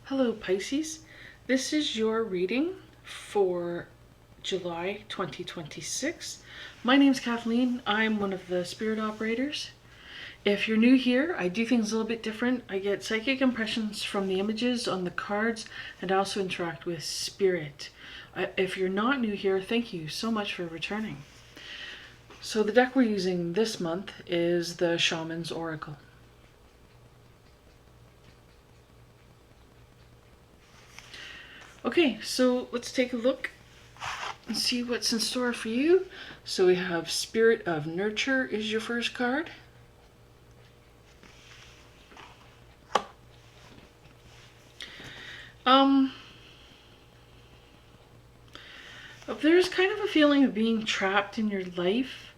Hello Pisces, this is your reading for July 2026. My name's Kathleen. I'm one of the spirit operators. If you're new here, I do things a little bit different. I get psychic impressions from the images on the cards and I also interact with spirit. If you're not new here, thank you so much for returning. So the deck we're using this month is the Shaman's Oracle. Okay, so let's take a look and see what's in store for you. So we have Spirit of Nurture is your first card. There's kind of a feeling of being trapped in your life.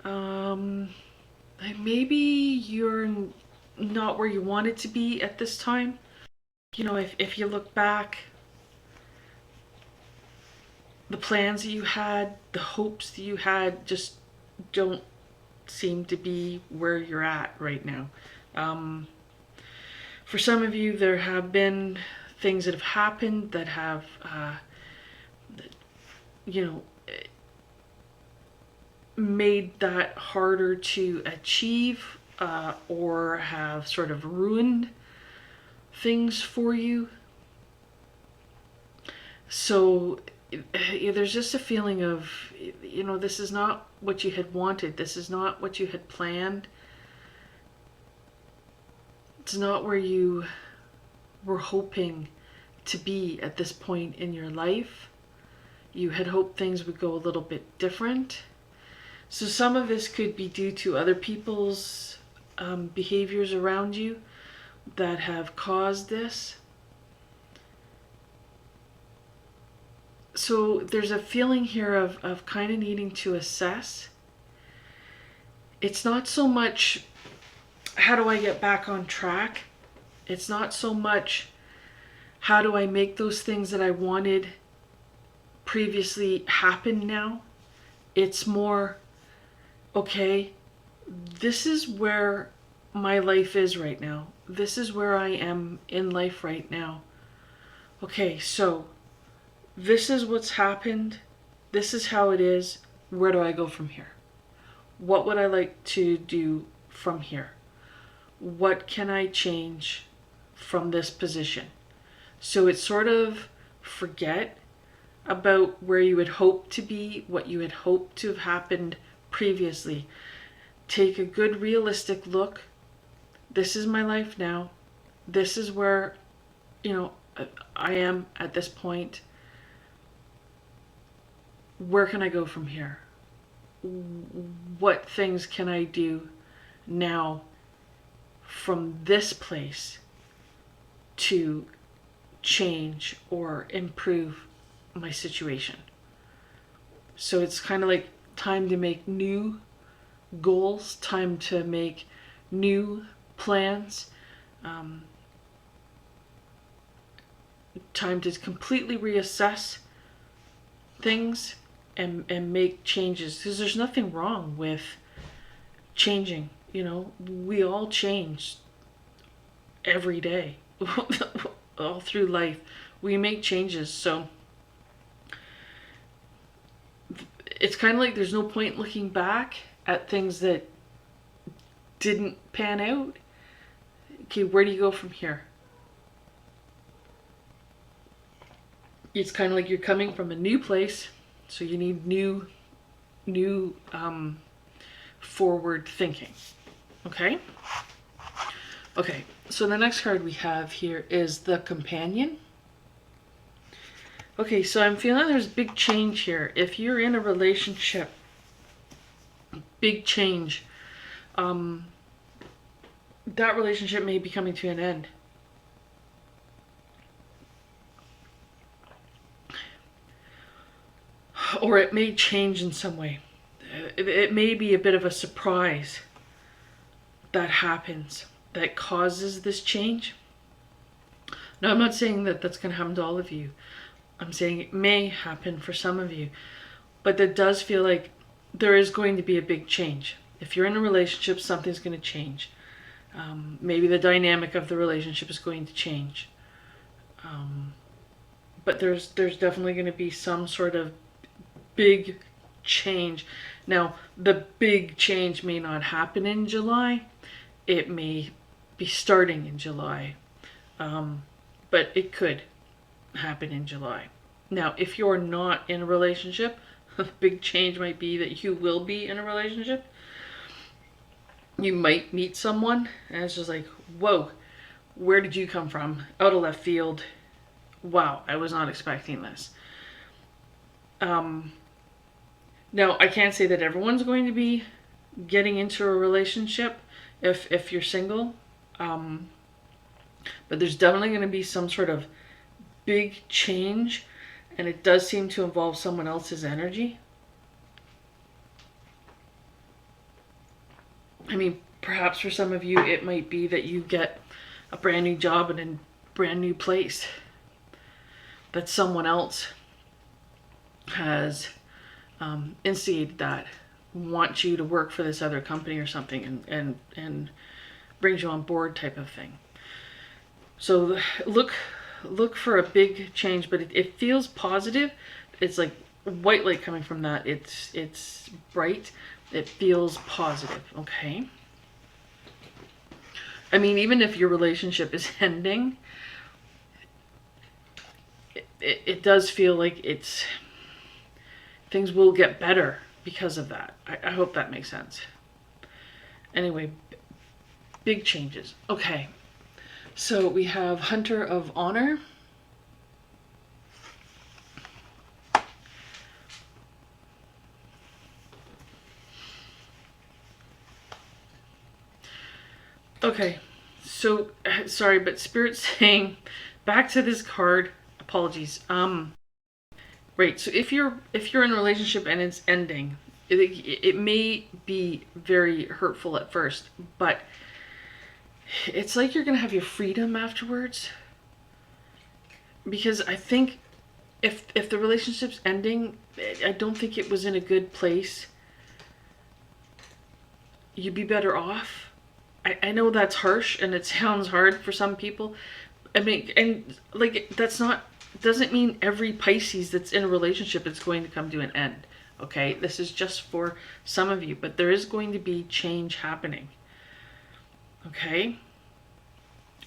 Maybe you're not where you wanted to be at this time. You know, if you look back, the plans that you had, the hopes that you had just don't seem to be where you're at right now. For some of you, there have been things that have happened that have, made that harder to achieve or have sort of ruined things for you. So there's just a feeling of, this is not what you had wanted. This is not what you had planned. It's not where you were hoping to be at this point in your life. You had hoped things would go a little bit different. So some of this could be due to other people's behaviors around you that have caused this. So there's a feeling here of kind of needing to assess. It's not so much, how do I get back on track? It's not so much, how do I make those things that I wanted previously happen now? It's more, okay, this is where my life is right now. This is where I am in life right now. Okay, so this is what's happened. This is how it is. Where do I go from here? What would I like to do from here? What can I change from this position? So it's sort of forget about where you had hoped to be, what you had hoped to have happened previously. Take a good realistic look. This is my life now. This is where, I am at this point. Where can I go from here? What things can I do now from this place to change or improve my situation? So it's kind of like time to make new goals, time to make new plans, time to completely reassess things and make changes, because there's nothing wrong with changing. We all change every day. All through life we make changes. So it's kind of like there's no point looking back at things that didn't pan out. Okay, where do you go from here? It's kind of like you're coming from a new place, so you need new forward thinking. Okay, so the next card we have here is the Companion. Okay, so I'm feeling there's big change here. If you're in a relationship, big change. That relationship may be coming to an end. Or it may change in some way. It may be a bit of a surprise that happens, that causes this change. Now, I'm not saying that that's going to happen to all of you. I'm saying it may happen for some of you. But that does feel like there is going to be a big change. If you're in a relationship, something's going to change. Maybe the dynamic of the relationship is going to change. But there's definitely going to be some sort of big change. Now, the big change may not happen in July. It may be starting in July. But it could happen in July. Now, if you're not in a relationship, a big change might be that you will be in a relationship. You might meet someone and it's just like, whoa, where did you come from? Out of left field. Wow, I was not expecting this. Now, I can't say that everyone's going to be getting into a relationship if you're single. But there's definitely going to be some sort of big change, and it does seem to involve someone else's energy. I mean, perhaps for some of you, it might be that you get a brand new job in a brand new place. That someone else has instigated that, wants you to work for this other company or something, and brings you on board type of thing. So look for a big change, but it feels positive. It's like white light coming from that. It's bright. It feels positive, okay? I mean, even if your relationship is ending, it does feel like things will get better because of that. I hope that makes sense. Anyway, big changes. Okay, so we have Hunter of Honor. Okay, so sorry, but Spirit's saying back to this card. Apologies. Right. So if you're in a relationship and it's ending, it may be very hurtful at first, but it's like you're gonna have your freedom afterwards. Because I think if the relationship's ending, I don't think it was in a good place. You'd be better off. I know that's harsh and it sounds hard for some people. I mean, and like that's not, doesn't mean every Pisces that's in a relationship is going to come to an end. Okay, this is just for some of you, but there is going to be change happening. Okay,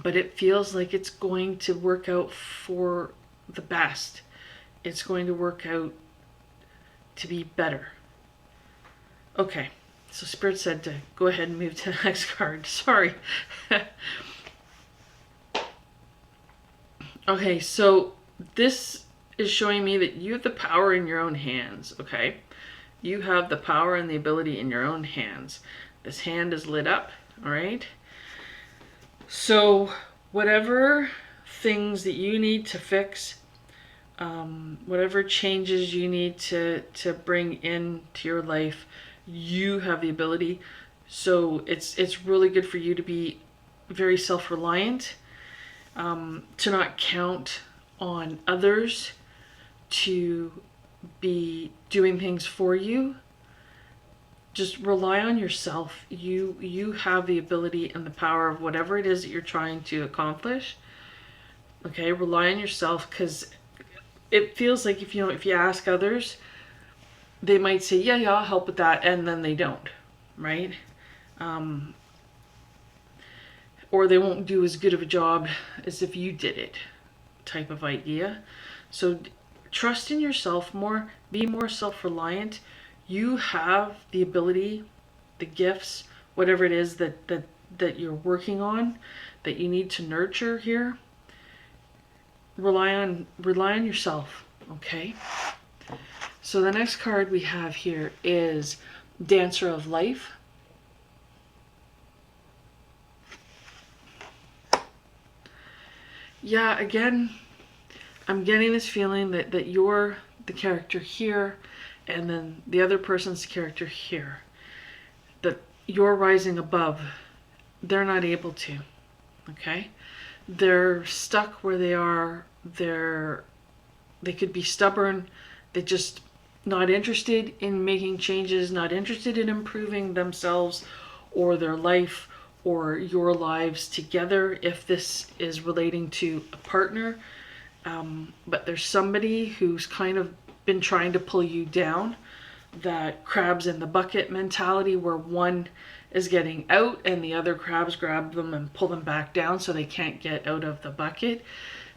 but it feels like it's going to work out for the best. It's going to work out to be better. Okay, so Spirit said to go ahead and move to the next card. Sorry. Okay, so this is showing me that you have the power in your own hands, okay? You have the power and the ability in your own hands. This hand is lit up, all right? So whatever things that you need to fix, whatever changes you need to bring into your life, you have the ability. So it's really good for you to be very self-reliant, to not count on others to be doing things for you. Just rely on yourself. You have the ability and the power of whatever it is that you're trying to accomplish. Okay, rely on yourself, because it feels like if you ask others, they might say, yeah, I'll help with that, and then they don't, right? Or they won't do as good of a job as if you did it, type of idea. So trust in yourself more, be more self-reliant. You have the ability, the gifts, whatever it is that you're working on, that you need to nurture here. Rely on yourself, okay? So the next card we have here is Dancer of Life. Yeah, again, I'm getting this feeling that you're the character here, and then the other person's character here. That you're rising above. They're not able to, okay? They're stuck where they are. They could be stubborn. They're just not interested in making changes, not interested in improving themselves or their life or your lives together if this is relating to a partner. But there's somebody who's kind of been trying to pull you down, that crabs in the bucket mentality, where one is getting out and the other crabs grab them and pull them back down so they can't get out of the bucket.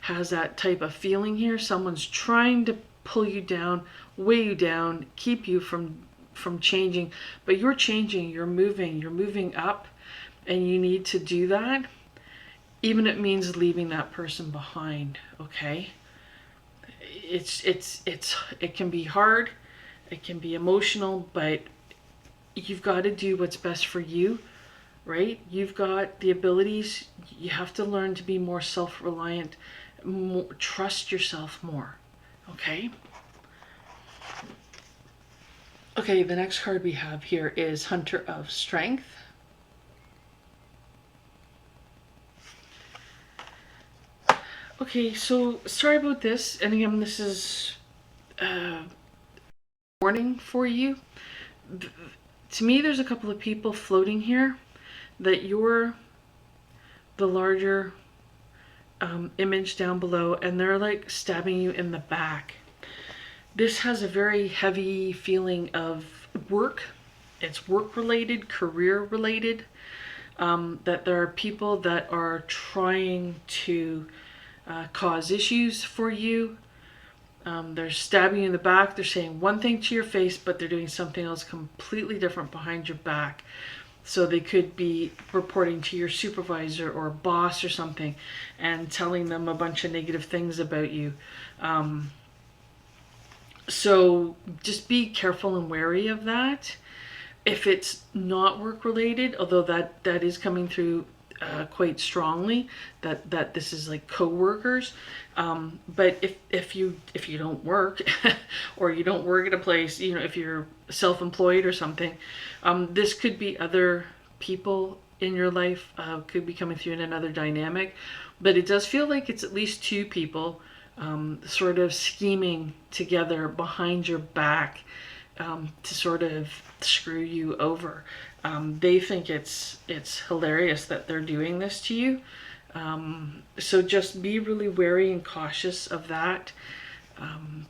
Has that type of feeling here. Someone's trying to pull you down, weigh you down, keep you from changing, but you're changing, you're moving up, and you need to do that, even if it means leaving that person behind. Okay, it can be hard, it can be emotional, but you've got to do what's best for you, right? You've got the abilities. You have to learn to be more self-reliant, trust yourself more. Okay. Okay, the next card we have here is Hunter of Strength. Okay, so sorry about this. And again, this is warning for you. To me, there's a couple of people floating here that you're the larger image down below, and they're like stabbing you in the back. This has a very heavy feeling of work. It's work related, career related, that there are people that are trying to cause issues for you. They're stabbing you in the back. They're saying one thing to your face, but they're doing something else completely different behind your back. So they could be reporting to your supervisor or boss or something and telling them a bunch of negative things about you. So just be careful and wary of that. If it's not work related, although that is coming through quite strongly, that this is like co-workers, but if you don't work or you don't work at a place, you know, if you're self-employed or something, this could be other people in your life, could be coming through in another dynamic, but it does feel like it's at least two people sort of scheming together behind your back to sort of screw you over. They think it's hilarious that they're doing this to you. So just be really wary and cautious of that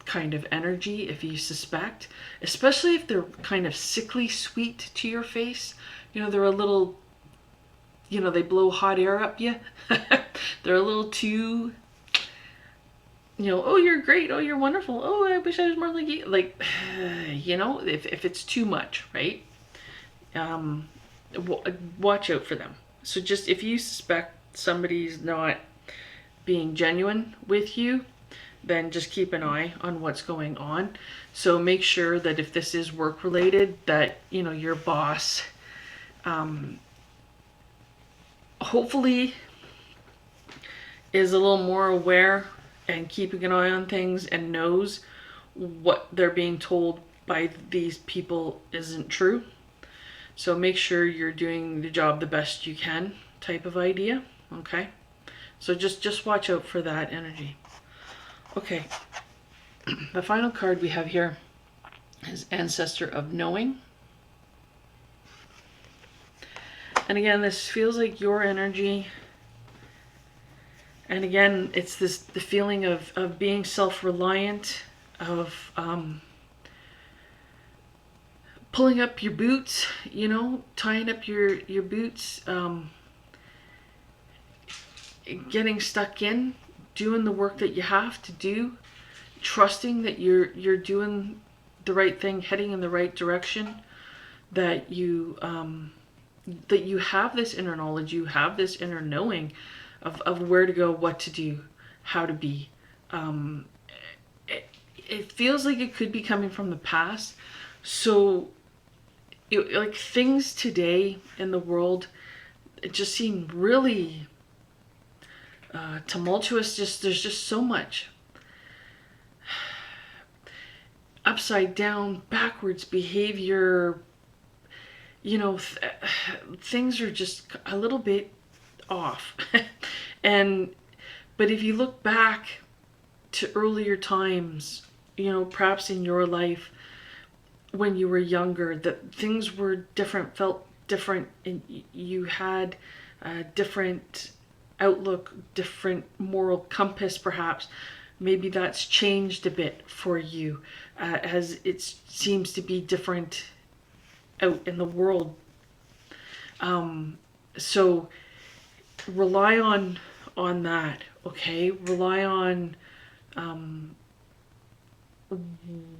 kind of energy if you suspect, especially if they're kind of sickly sweet to your face. You know, they're a little, you know, they blow hot air up you. They're a little too, you know, oh, you're great, oh, you're wonderful, oh, I wish I was more like you. Like, you know, if it's too much, right? Watch out for them. So just if you suspect somebody's not being genuine with you, then just keep an eye on what's going on. So make sure that if this is work related, that, you know, your boss hopefully is a little more aware and keeping an eye on things and knows what they're being told by these people isn't true. So make sure you're doing the job the best you can, type of idea. Okay, so just watch out for that energy. Okay, the final card we have here is Ancestor of Knowing. And again, this feels like your energy. And again, it's the feeling of being self-reliant, of pulling up your boots, you know, tying up your boots, getting stuck in, doing the work that you have to do, trusting that you're doing the right thing, heading in the right direction, that you have this inner knowledge, you have this inner knowing of where to go, what to do, how to be. It feels like it could be coming from the past. So like things today in the world, it just seem really tumultuous. There's just so much upside down, backwards behavior. You know, things are just a little bit off. But if you look back to earlier times, you know, perhaps in your life when you were younger, that things were different, felt different, and you had a different outlook, different moral compass perhaps. Maybe that's changed a bit for you as it seems to be different out in the world. So rely on that, okay? Rely on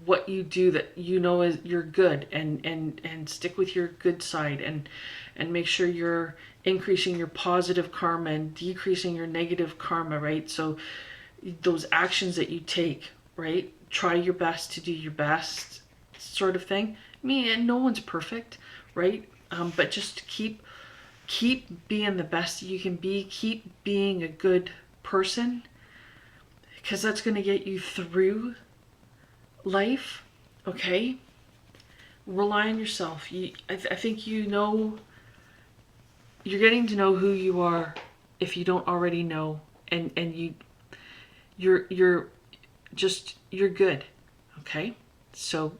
what you do that you know is you're good, and stick with your good side, and make sure you're increasing your positive karma and decreasing your negative karma, right? So those actions that you take, right? Try your best to do your best, sort of thing. I mean, and no one's perfect, right? But just keep being the best you can be. Keep being a good person, because that's going to get you through life, okay? Rely on yourself. I think you know, you're getting to know who you are if you don't already know, and you're good, okay? So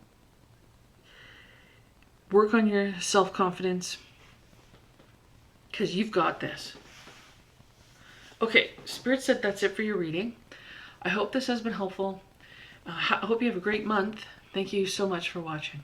work on your self-confidence, because you've got this. Okay, Spirit said that's it for your reading. I hope this has been helpful. I hope you have a great month. Thank you so much for watching.